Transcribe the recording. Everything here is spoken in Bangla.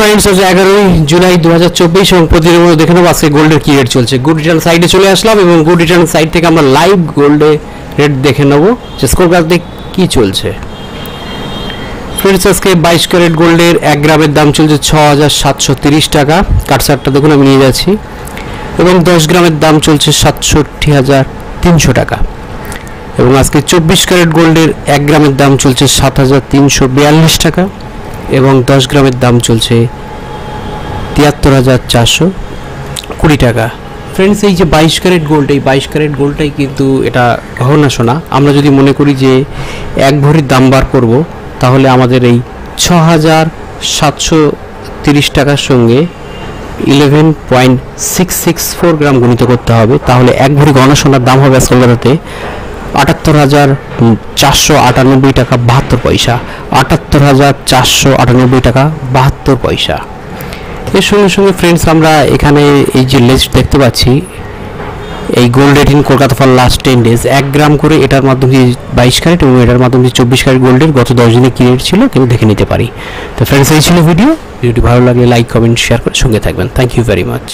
फ्रेंड्स आज 11 जुलाई 2024 এবং প্রতিদিনের মতো দেখে নেব আজকে গোল্ডের কি রেট চলছে। গুড রিটার্ন সাইডে চলে আসলাম এবং গুড রিটার্ন সাইড থেকে আমরা লাইভ গোল্ডে রেট দেখে নেব যে স্কোর কার্ডে কি চলছে। फ्रेंड्स আজকে 22 ক্যারেট গোল্ডের 1 গ্রামের দাম চলছে 6730 টাকা। কাটসারটা দেখুন আমি নিয়ে যাচ্ছি। এবং 10 গ্রামের দাম চলছে 67300 টাকা। এবং আজকে 24 ক্যারেট গোল্ডের 1 গ্রামের দাম চলছে 7342 টাকা এবং 10 গ্রামের দাম চলছে 73420 টাকা। फ्रेंड्स এই যে 22 ক্যারেট গোল্ড, এই 22 ক্যারেট গোল্ডটাই কিন্তু এটা গহনা সোনা। আমরা যদি মনে করি যে এক ভরির দাম বার করব তাহলে আমাদের এই 6730 টাকার সঙ্গে 11.664 গ্রাম গুণিত করতে হবে। তাহলে এক ভরি গহনা সোনার দাম হবে আজকাল বাজারে 78,498 টাকা 72 পয়সা। 78,498 টাকা 72 পয়সা। এর সঙ্গে সঙ্গে ফ্রেন্ডস আমরা এখানে এই যে লিস্ট দেখতে পাচ্ছি এই gold rate in Kolkata for last 10 days 1 গ্রাম করে এটার মাধ্যমে 22 ক্যারেট এবং এটার মাধ্যমে 24 ক্যারেট গোল্ডের গত 10 দিনে কি রেট ছিল কিন্তু দেখে নিতে পারি। তো ফ্রেন্ডস এই ছিল ভিডিওটি ভালো লাগলে লাইক কমেন্ট শেয়ার করে সঙ্গে থাকবেন। Thank you very much.